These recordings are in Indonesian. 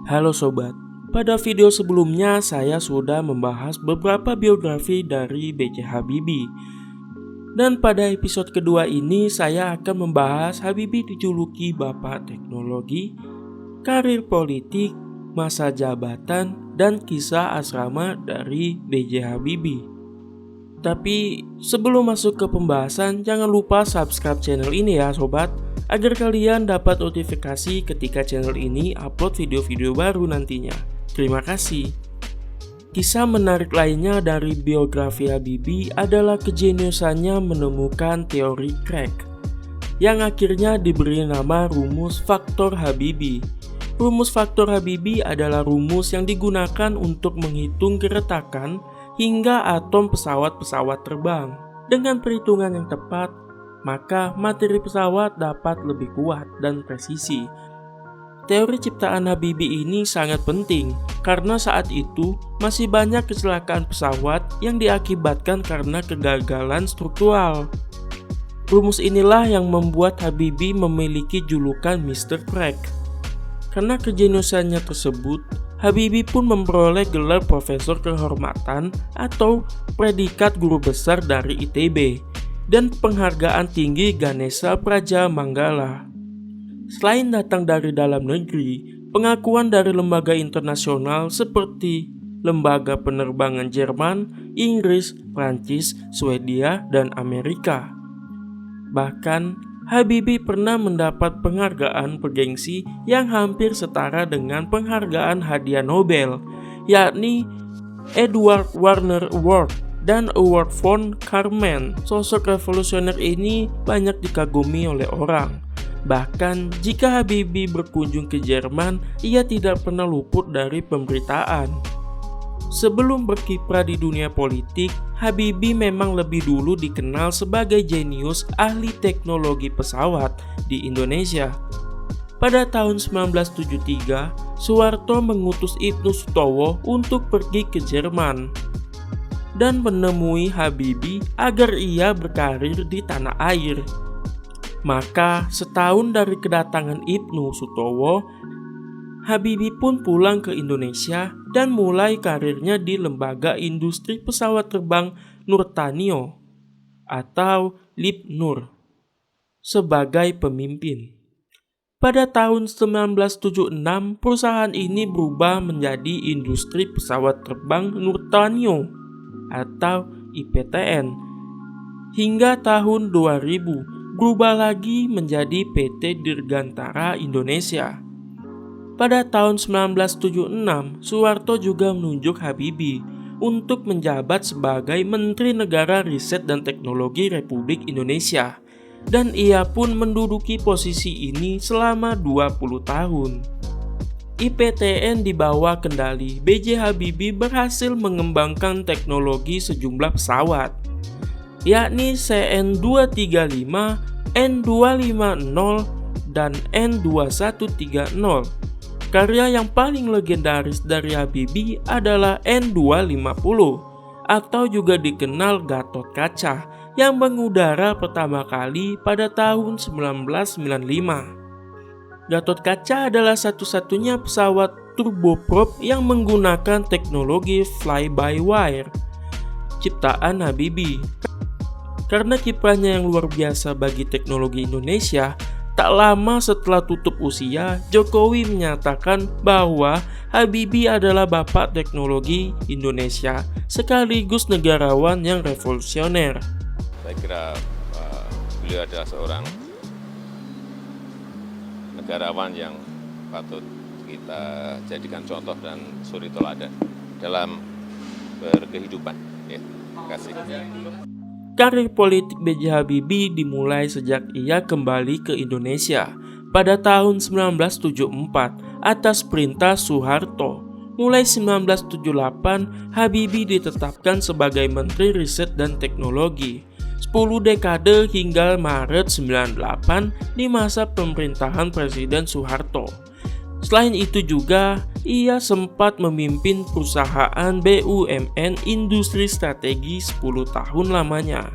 Halo sobat, pada video sebelumnya saya sudah membahas beberapa biografi dari B.J. Habibie. Dan pada episode kedua ini saya akan membahas Habibie dijuluki Bapak Teknologi, karir politik, masa jabatan, dan kisah asrama dari B.J. Habibie. Tapi sebelum masuk ke pembahasan, jangan lupa subscribe channel ini ya sobat, agar kalian dapat notifikasi ketika channel ini upload video-video baru nantinya. Terima kasih. Kisah menarik lainnya dari biografi Habibie adalah kejeniusannya menemukan teori Craig, yang akhirnya diberi nama rumus faktor Habibie. Rumus faktor Habibie adalah rumus yang digunakan untuk menghitung keretakan hingga atom pesawat-pesawat terbang. Dengan perhitungan yang tepat, maka materi pesawat dapat lebih kuat dan presisi. Teori ciptaan Habibie ini sangat penting karena saat itu masih banyak kecelakaan pesawat yang diakibatkan karena kegagalan struktural. Rumus inilah yang membuat Habibie memiliki julukan Mr. Craig. Karena kejeniusannya tersebut, Habibie pun memperoleh gelar profesor kehormatan atau predikat guru besar dari ITB dan penghargaan tinggi Ganesha Praja Manggala. Selain datang dari dalam negeri, pengakuan dari lembaga internasional seperti lembaga penerbangan Jerman, Inggris, Prancis, Swedia, dan Amerika. Bahkan Habibie pernah mendapat penghargaan bergengsi yang hampir setara dengan penghargaan hadiah Nobel, yakni Edward Warner Award dan Award von Karman. Sosok revolusioner ini banyak dikagumi oleh orang. Bahkan jika Habibie berkunjung ke Jerman, ia tidak pernah luput dari pemberitaan. Sebelum berkiprah di dunia politik, Habibie memang lebih dulu dikenal sebagai jenius ahli teknologi pesawat di Indonesia. Pada tahun 1973, Soeharto mengutus Ibnu Sutowo untuk pergi ke Jerman dan menemui Habibie agar ia berkarir di tanah air. Maka setahun dari kedatangan Ibnu Sutowo, Habibie pun pulang ke Indonesia dan mulai karirnya di Lembaga Industri Pesawat Terbang Nurtanio atau LIPNUR sebagai pemimpin. Pada tahun 1976, perusahaan ini berubah menjadi Industri Pesawat Terbang Nurtanio atau IPTN. Hingga tahun 2000, berubah lagi menjadi PT Dirgantara Indonesia. Pada tahun 1976, Soeharto juga menunjuk Habibie untuk menjabat sebagai Menteri Negara Riset dan Teknologi Republik Indonesia, dan ia pun menduduki posisi ini selama 20 tahun. IPTN di bawah kendali B.J. Habibie berhasil mengembangkan teknologi sejumlah pesawat, yakni CN-235, N250, dan N2130. Karya yang paling legendaris dari Habibie adalah N250 atau juga dikenal Gatot Kaca yang mengudara pertama kali pada tahun 1995. Gatot Kaca adalah satu-satunya pesawat turboprop yang menggunakan teknologi fly-by-wire ciptaan Habibie. Karena kiprahnya yang luar biasa bagi teknologi Indonesia, tak lama setelah tutup usia, Jokowi menyatakan bahwa Habibie adalah bapak teknologi Indonesia sekaligus negarawan yang revolusioner. Saya kira beliau adalah seorang negarawan yang patut kita jadikan contoh dan suri teladan dalam berkehidupan. Ya, terima kasih. Karir politik B.J. Habibie dimulai sejak ia kembali ke Indonesia pada tahun 1974 atas perintah Soeharto. Mulai 1978, Habibie ditetapkan sebagai Menteri Riset dan Teknologi. 10 dekade hingga Maret 98 di masa pemerintahan Presiden Soeharto. Selain itu juga, ia sempat memimpin perusahaan BUMN Industri Strategi 10 tahun lamanya.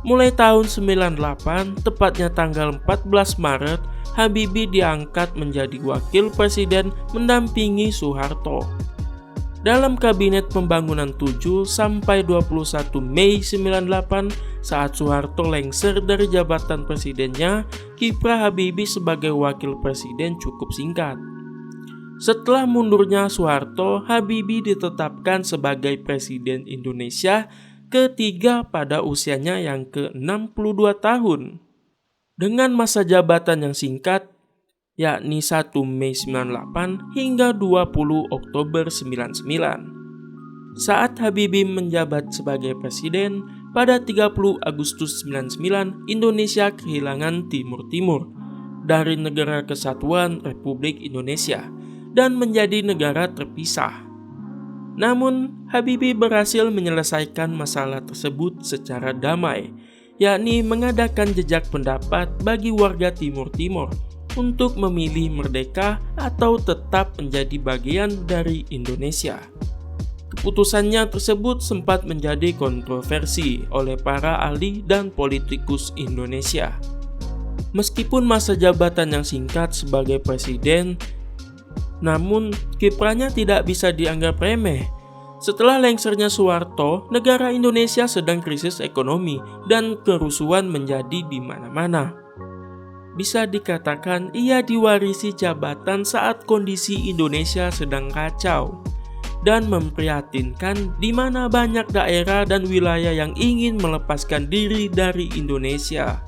Mulai tahun 98, tepatnya tanggal 14 Maret, Habibie diangkat menjadi wakil presiden mendampingi Soeharto. Dalam Kabinet Pembangunan 7 sampai 21 Mei 98 saat Soeharto lengser dari jabatan presidennya, kiprah Habibie sebagai wakil presiden cukup singkat. Setelah mundurnya Soeharto, Habibie ditetapkan sebagai presiden Indonesia ketiga pada usianya yang ke-62 tahun. Dengan masa jabatan yang singkat, yakni 1 Mei 98 hingga 20 Oktober 99. Saat Habibie menjabat sebagai presiden, pada 30 Agustus 99, Indonesia kehilangan Timur Timur dari Negara Kesatuan Republik Indonesia dan menjadi negara terpisah. Namun, Habibie berhasil menyelesaikan masalah tersebut secara damai, yakni mengadakan jejak pendapat bagi warga Timur Timur untuk memilih merdeka atau tetap menjadi bagian dari Indonesia. Keputusannya tersebut sempat menjadi kontroversi oleh para ahli dan politikus Indonesia. Meskipun masa jabatan yang singkat sebagai presiden, namun kiprahnya tidak bisa dianggap remeh. Setelah lengsernya Soeharto, negara Indonesia sedang krisis ekonomi dan kerusuhan menjadi di mana-mana. Bisa dikatakan ia diwarisi jabatan saat kondisi Indonesia sedang kacau dan memprihatinkan di mana banyak daerah dan wilayah yang ingin melepaskan diri dari Indonesia.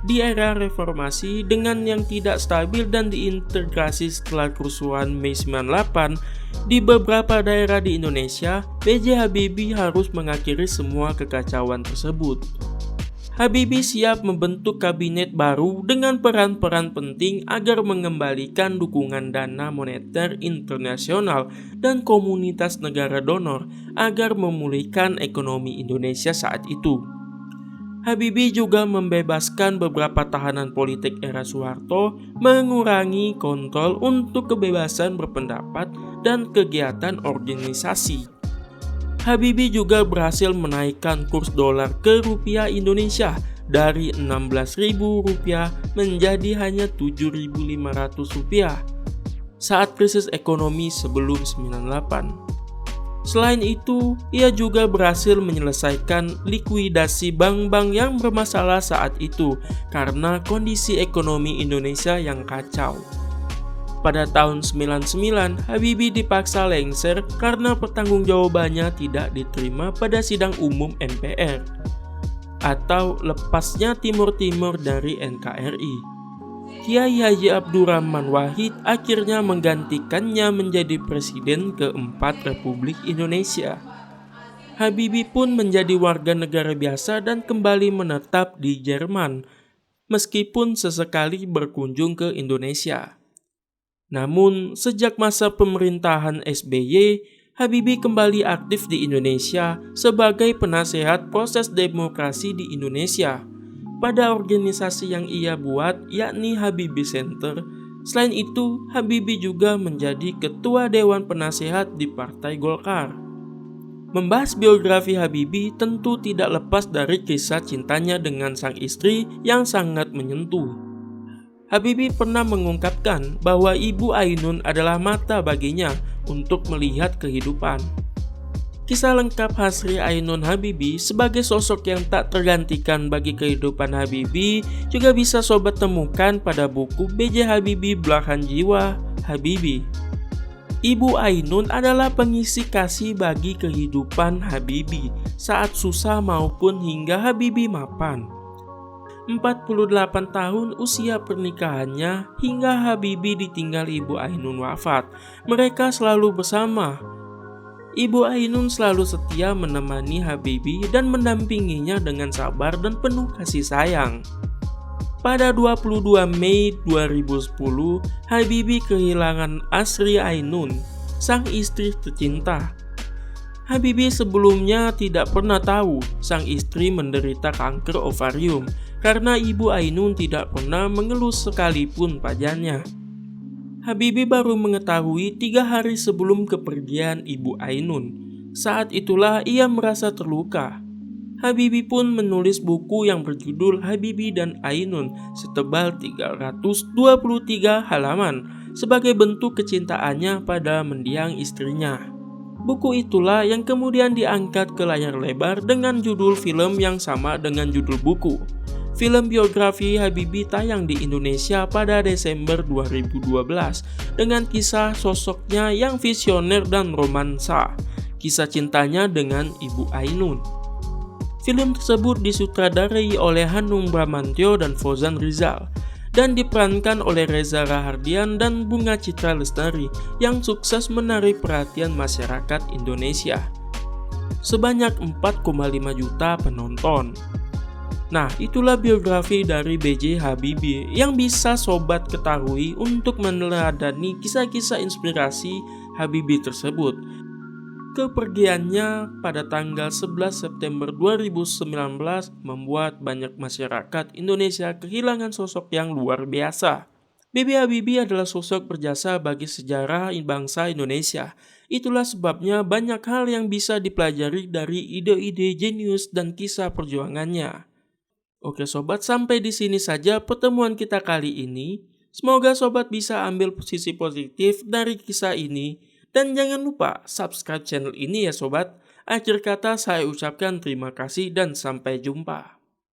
Di era reformasi dengan yang tidak stabil dan diintegrasi setelah kerusuhan Mei 98 di beberapa daerah di Indonesia, B.J. Habibie harus mengakhiri semua kekacauan tersebut. Habibie siap membentuk kabinet baru dengan peran-peran penting agar mengembalikan dukungan dana moneter internasional dan komunitas negara donor agar memulihkan ekonomi Indonesia saat itu. Habibie juga membebaskan beberapa tahanan politik era Soeharto, mengurangi kontrol untuk kebebasan berpendapat dan kegiatan organisasi. Habibie juga berhasil menaikkan kurs dolar ke rupiah Indonesia dari Rp16.000 menjadi hanya Rp7.500 saat krisis ekonomi sebelum 98. Selain itu, ia juga berhasil menyelesaikan likuidasi bank-bank yang bermasalah saat itu karena kondisi ekonomi Indonesia yang kacau. Pada tahun 99, Habibie dipaksa lengser karena pertanggungjawabannya tidak diterima pada sidang umum MPR atau lepasnya Timur Timur dari NKRI. Kiai Haji Abdurrahman Wahid akhirnya menggantikannya menjadi presiden keempat Republik Indonesia. Habibie pun menjadi warga negara biasa dan kembali menetap di Jerman, meskipun sesekali berkunjung ke Indonesia. Namun, sejak masa pemerintahan SBY, Habibie kembali aktif di Indonesia sebagai penasehat proses demokrasi di Indonesia pada organisasi yang ia buat, yakni Habibie Center. Selain itu, Habibie juga menjadi ketua Dewan Penasehat di Partai Golkar. Membahas biografi Habibie tentu tidak lepas dari kisah cintanya dengan sang istri yang sangat menyentuh. Habibie pernah mengungkapkan bahwa Ibu Ainun adalah mata baginya untuk melihat kehidupan. Kisah lengkap Hasri Ainun Habibie sebagai sosok yang tak tergantikan bagi kehidupan Habibie juga bisa sobat temukan pada buku B.J. Habibie Belahan Jiwa Habibie. Ibu Ainun adalah pengisi kasih bagi kehidupan Habibie saat susah maupun hingga Habibie mapan. 48 tahun usia pernikahannya hingga Habibie ditinggal Ibu Ainun wafat. Mereka selalu bersama. Ibu Ainun selalu setia menemani Habibie dan mendampinginya dengan sabar dan penuh kasih sayang. Pada 22 Mei 2010, Habibie kehilangan Asri Ainun, sang istri tercinta. Habibie sebelumnya tidak pernah tahu sang istri menderita kanker ovarium karena Ibu Ainun tidak pernah mengeluh sekalipun padanya. Habibie baru mengetahui 3 hari sebelum kepergian Ibu Ainun. Saat itulah ia merasa terluka. Habibie pun menulis buku yang berjudul Habibie dan Ainun setebal 323 halaman sebagai bentuk kecintaannya pada mendiang istrinya. Buku itulah yang kemudian diangkat ke layar lebar dengan judul film yang sama dengan judul buku. Film biografi Habibie tayang di Indonesia pada Desember 2012 dengan kisah sosoknya yang visioner dan romansa, kisah cintanya dengan Ibu Ainun. Film tersebut disutradarai oleh Hanung Bramantyo dan Fauzan Rizal dan diperankan oleh Reza Rahardian dan Bunga Citra Lestari yang sukses menarik perhatian masyarakat Indonesia. Sebanyak 4,5 juta penonton. Nah, itulah biografi dari B.J. Habibie yang bisa sobat ketahui untuk meneladani kisah-kisah inspirasi Habibie tersebut. Kepergiannya pada tanggal 11 September 2019 membuat banyak masyarakat Indonesia kehilangan sosok yang luar biasa. B.J. Habibie adalah sosok berjasa bagi sejarah bangsa Indonesia. Itulah sebabnya banyak hal yang bisa dipelajari dari ide-ide jenius dan kisah perjuangannya. Oke sobat, sampai di sini saja pertemuan kita kali ini. Semoga sobat bisa ambil posisi positif dari kisah ini. Dan jangan lupa subscribe channel ini ya sobat. Akhir kata saya ucapkan terima kasih dan sampai jumpa.